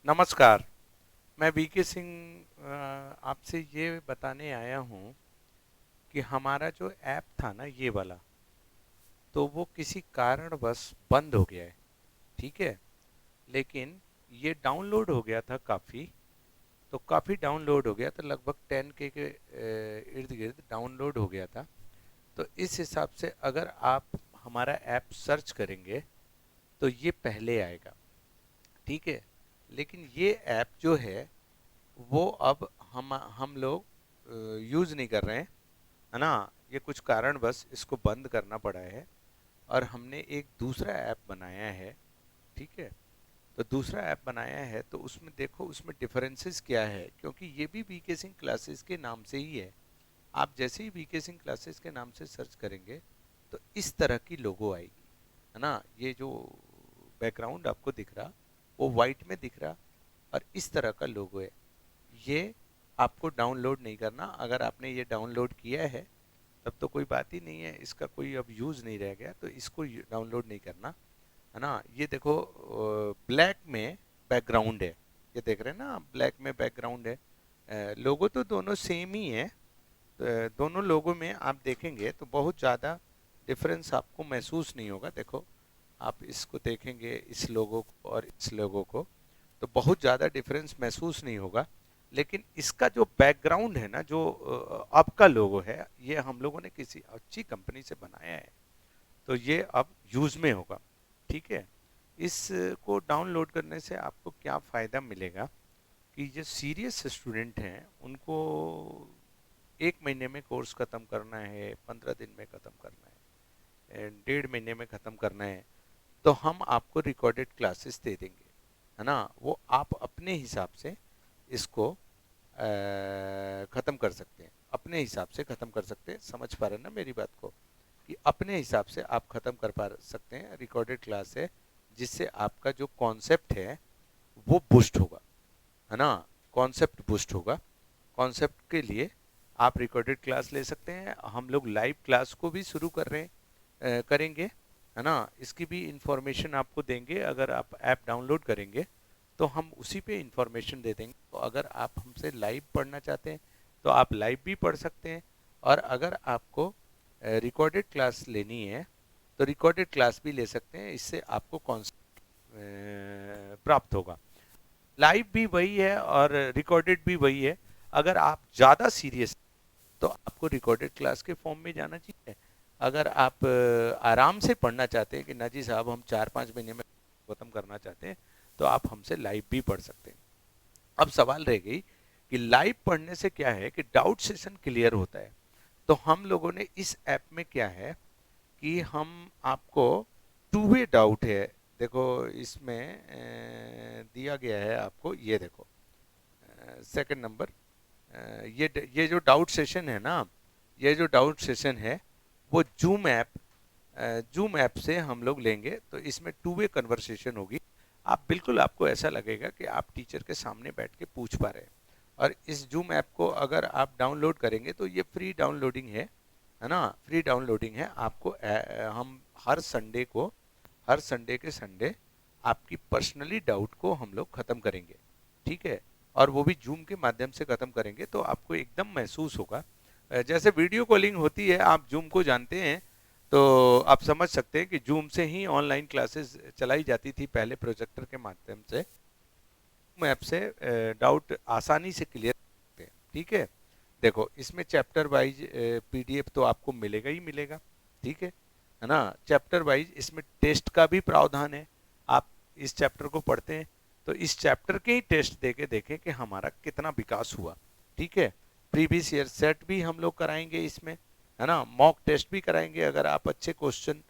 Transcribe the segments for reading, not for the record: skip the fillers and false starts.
नमस्कार। मैं वीके सिंह आपसे ये बताने आया हूँ कि हमारा जो ऐप था ना ये वाला, तो वो किसी कारणवश बंद हो गया है। ठीक है, लेकिन ये डाउनलोड हो गया था काफ़ी। तो काफ़ी डाउनलोड हो गया था, लगभग 10K के इर्द गिर्द डाउनलोड हो गया था। तो इस हिसाब से अगर आप हमारा ऐप सर्च करेंगे तो ये पहले आएगा। ठीक है, लेकिन ये ऐप जो है वो अब हम लोग यूज़ नहीं कर रहे हैं, है ना। ये कुछ कारणवश इसको बंद करना पड़ा है और हमने एक दूसरा ऐप बनाया है। ठीक है, तो दूसरा ऐप बनाया है तो उसमें देखो उसमें डिफरेंसेस क्या है, क्योंकि ये भी वीके सिंह क्लासेस के नाम से ही है। आप जैसे ही वीके सिंह क्लासेस के नाम से सर्च करेंगे तो इस तरह की लोगो आएगी, है ना। ये जो बैकग्राउंड आपको दिख रहा वो वाइट में दिख रहा और इस तरह का लोगो है। ये आपको डाउनलोड नहीं करना। अगर आपने ये डाउनलोड किया है तब तो कोई बात ही नहीं है, इसका कोई अब यूज़ नहीं रह गया, तो इसको डाउनलोड नहीं करना, है ना। ये देखो ब्लैक में बैकग्राउंड है, ये देख रहे हैं ना आप, ब्लैक में बैकग्राउंड है। लोगो तो दोनों सेम ही है। दोनों लोगों में आप देखेंगे तो बहुत ज़्यादा डिफरेंस आपको महसूस नहीं होगा। देखो आप इसको देखेंगे, इस लोगो को और इस लोगो को, तो बहुत ज़्यादा डिफरेंस महसूस नहीं होगा। लेकिन इसका जो बैकग्राउंड है ना, जो अब का लोगो है, ये हम लोगों ने किसी अच्छी कंपनी से बनाया है, तो ये अब यूज़ में होगा। ठीक है, इसको डाउनलोड करने से आपको क्या फ़ायदा मिलेगा कि जो सीरियस स्टूडेंट हैं उनको 1 महीने में कोर्स ख़त्म करना है, 15 दिन में ख़त्म करना है, 1.5 महीने में ख़त्म करना है, तो हम आपको रिकॉर्डेड क्लासेस दे देंगे, है ना। वो आप अपने हिसाब से इसको ख़त्म कर सकते हैं, अपने हिसाब से ख़त्म कर सकते हैं। समझ पा रहे हैं ना मेरी बात को, कि अपने हिसाब से आप ख़त्म कर पा सकते हैं। रिकॉर्डेड क्लास है जिससे आपका जो कॉन्सेप्ट है वो बूस्ट होगा, है ना। कॉन्सेप्ट बूस्ट होगा। कॉन्सेप्ट के लिए आप रिकॉर्डेड क्लास ले सकते हैं। हम लोग लाइव क्लास को भी शुरू कर रहे हैं, करेंगे, है ना। इसकी भी इंफॉर्मेशन आपको देंगे। अगर आप ऐप डाउनलोड करेंगे तो हम उसी पे इंफॉर्मेशन दे देंगे। तो अगर आप हमसे लाइव पढ़ना चाहते हैं तो आप लाइव भी पढ़ सकते हैं, और अगर आपको रिकॉर्डेड क्लास लेनी है तो रिकॉर्डेड क्लास भी ले सकते हैं। इससे आपको कॉन्सेप्ट प्राप्त होगा। लाइव भी वही है और रिकॉर्डेड भी वही है। अगर आप ज़्यादा सीरियस तो आपको रिकॉर्डेड क्लास के फॉर्म में जाना चाहिए। अगर आप आराम से पढ़ना चाहते हैं कि ना जी साहब हम 4-5 महीने में ख़त्म करना चाहते हैं, तो आप हमसे लाइव भी पढ़ सकते हैं। अब सवाल रह गई कि लाइव पढ़ने से क्या है कि डाउट सेशन क्लियर होता है। तो हम लोगों ने इस ऐप में क्या है कि हम आपको टू वे डाउट है, देखो इसमें दिया गया है आपको, ये देखो सेकंड नंबर, ये जो डाउट सेशन है ना, ये जो डाउट सेशन है वो जूम ऐप से हम लोग लेंगे, तो इसमें टू वे कन्वर्सेशन होगी। आप बिल्कुल, आपको ऐसा लगेगा कि आप टीचर के सामने बैठ के पूछ पा रहे हैं। और इस जूम ऐप को अगर आप डाउनलोड करेंगे तो ये फ्री डाउनलोडिंग है ना, फ्री डाउनलोडिंग है। आपको हम हर संडे के संडे आपकी पर्सनली डाउट को हम लोग ख़त्म करेंगे। ठीक है, और वो भी जूम के माध्यम से ख़त्म करेंगे, तो आपको एकदम महसूस होगा जैसे वीडियो कॉलिंग होती है। आप जूम को जानते हैं, तो आप समझ सकते हैं कि जूम से ही ऑनलाइन क्लासेस चलाई जाती थी पहले प्रोजेक्टर के माध्यम से। जूम ऐप से डाउट आसानी से क्लियर करते हैं। ठीक है, देखो इसमें चैप्टर वाइज पीडीएफ तो आपको मिलेगा ही मिलेगा। ठीक है ना। चैप्टर वाइज इसमें टेस्ट का भी प्रावधान है। आप इस चैप्टर को पढ़ते हैं तो इस चैप्टर के ही टेस्ट दे के देखें कि हमारा कितना विकास हुआ। ठीक है, प्रीवियस ईयर सेट भी हम लोग कराएंगे इसमें, है ना। मॉक टेस्ट भी कराएंगे। अगर आप अच्छे क्वेश्चन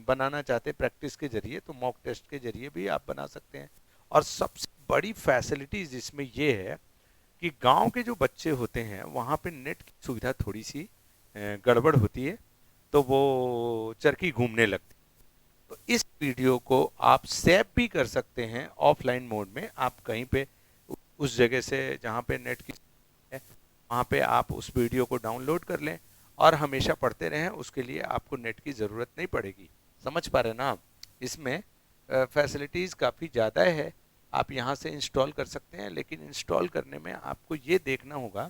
बनाना चाहते हैं प्रैक्टिस के जरिए, तो मॉक टेस्ट के जरिए भी आप बना सकते हैं। और सबसे बड़ी फैसिलिटीज इसमें ये है कि गांव के जो बच्चे होते हैं वहाँ पे नेट की सुविधा थोड़ी सी गड़बड़ होती है, तो वो चरखी घूमने लगती है। तो इस वीडियो को आप सेव भी कर सकते हैं ऑफलाइन मोड में। आप कहीं पे उस जगह से जहाँ पे नेट की है, वहाँ पे आप उस वीडियो को डाउनलोड कर लें और हमेशा पढ़ते रहें। उसके लिए आपको नेट की ज़रूरत नहीं पड़ेगी। समझ पा रहे हैं ना आप। इसमें फैसिलिटीज़ काफ़ी ज़्यादा है। आप यहाँ से इंस्टॉल कर सकते हैं, लेकिन इंस्टॉल करने में आपको ये देखना होगा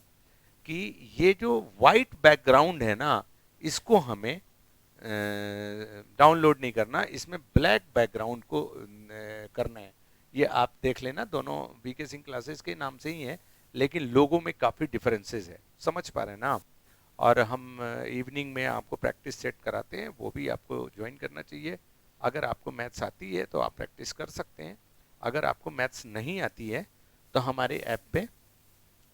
कि ये जो वाइट बैकग्राउंड है ना, इसको हमें डाउनलोड नहीं करना, इसमें ब्लैक बैकग्राउंड को करना है। ये आप देख लेना, दोनों बीके सिंह क्लासेस के नाम से ही है, लेकिन लोगों में काफ़ी डिफरेंसेस है, समझ पा रहे हैं ना आप। और हम इवनिंग में आपको प्रैक्टिस सेट कराते हैं, वो भी आपको ज्वाइन करना चाहिए। अगर आपको मैथ्स आती है तो आप प्रैक्टिस कर सकते हैं, अगर आपको मैथ्स नहीं आती है तो हमारे ऐप पे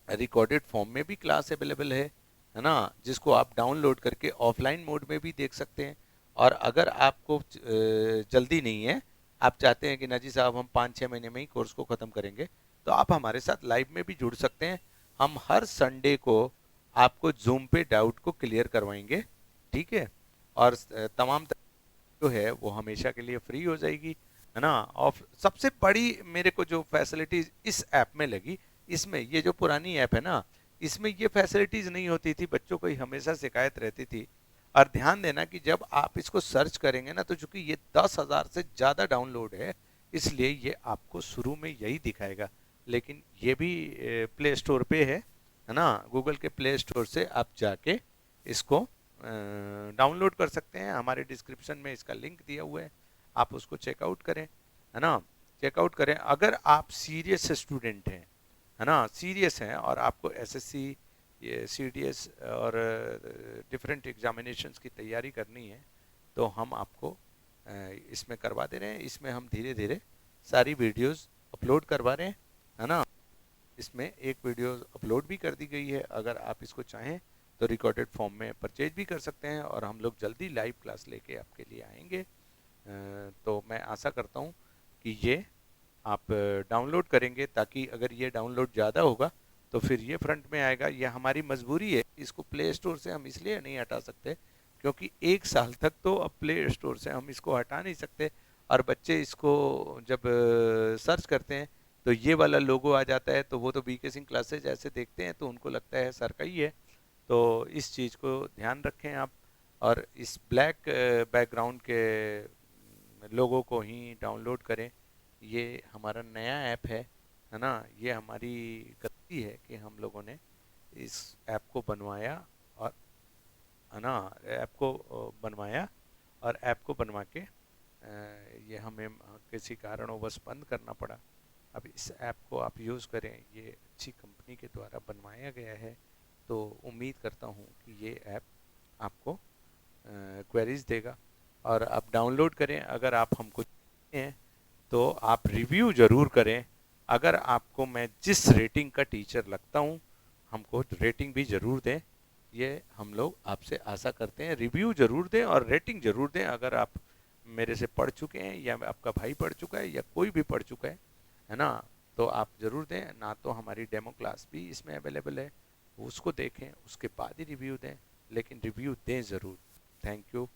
रिकॉर्डेड फॉर्म में भी क्लास अवेलेबल है ना, जिसको आप डाउनलोड करके ऑफलाइन मोड में भी देख सकते हैं। और अगर आपको जल्दी नहीं है, आप चाहते हैं कि ना जी साहब हम 5-6 महीने में ही कोर्स को ख़त्म करेंगे, तो आप हमारे साथ लाइव में भी जुड़ सकते हैं। हम हर संडे को आपको जूम पे डाउट को क्लियर करवाएंगे, ठीक है। और तमाम जो है वो हमेशा के लिए फ्री हो जाएगी, है ना। और सबसे बड़ी मेरे को जो फैसिलिटीज इस ऐप में लगी, इसमें ये जो पुरानी ऐप है ना, इसमें ये फैसिलिटीज नहीं होती थी, बच्चों को ही हमेशा शिकायत रहती थी। और ध्यान देना कि जब आप इसको सर्च करेंगे ना, तो चूंकि ये 10,000 से ज़्यादा डाउनलोड है, इसलिए ये आपको शुरू में यही दिखाएगा। लेकिन ये भी प्ले स्टोर पे है ना, गूगल के प्ले स्टोर से आप जाके इसको डाउनलोड कर सकते हैं। हमारे डिस्क्रिप्शन में इसका लिंक दिया हुआ है, आप उसको चेकआउट करें, है ना। चेकआउट करें। अगर आप सीरियस स्टूडेंट हैं, है ना, सीरियस हैं, और आपको एसएससी, ये सीडीएस और डिफरेंट एग्जामिनेशंस की तैयारी करनी है, तो हम आपको इसमें करवा दे रहे हैं। इसमें हम धीरे धीरे सारी वीडियोस अपलोड करवा रहे हैं, है ना। इसमें एक वीडियो अपलोड भी कर दी गई है, अगर आप इसको चाहें तो रिकॉर्डेड फॉर्म में परचेज भी कर सकते हैं, और हम लोग जल्दी लाइव क्लास लेके आपके लिए आएंगे। तो मैं आशा करता हूँ कि ये आप डाउनलोड करेंगे, ताकि अगर ये डाउनलोड ज़्यादा होगा तो फिर ये फ्रंट में आएगा। ये हमारी मजबूरी है, इसको प्ले स्टोर से हम इसलिए नहीं हटा सकते क्योंकि 1 साल तक तो अब प्ले स्टोर से हम इसको हटा नहीं सकते। और बच्चे इसको जब सर्च करते हैं तो ये वाला लोगो आ जाता है, तो वो तो बीके सिंह क्लासेज ऐसे देखते हैं तो उनको लगता है सर का ही है। तो इस चीज़ को ध्यान रखें आप, और इस ब्लैक बैकग्राउंड के लोगों को ही डाउनलोड करें। ये हमारा नया ऐप है ना। ये हमारी गलती है कि हम लोगों ने इस ऐप को बनवाया, और है ना, ऐप को बनवाया, और ऐप को बनवा के ये हमें किसी कारणवश बंद करना पड़ा। अब इस ऐप को आप यूज़ करें, ये अच्छी कंपनी के द्वारा बनवाया गया है, तो उम्मीद करता हूँ कि ये ऐप आपको क्वेरीज देगा। और आप डाउनलोड करें। अगर आप हमको हैं तो आप रिव्यू ज़रूर करें। अगर आपको मैं जिस रेटिंग का टीचर लगता हूँ, हमको रेटिंग भी ज़रूर दें, ये हम लोग आपसे आशा करते हैं। रिव्यू ज़रूर दें और रेटिंग ज़रूर दें, अगर आप मेरे से पढ़ चुके हैं, या आपका भाई पढ़ चुका है, या कोई भी पढ़ चुका है ना, तो आप ज़रूर दें। ना तो हमारी डेमो क्लास भी इसमें अवेलेबल है, उसको देखें, उसके बाद ही रिव्यू दें, लेकिन रिव्यू दें ज़रूर। Thank you.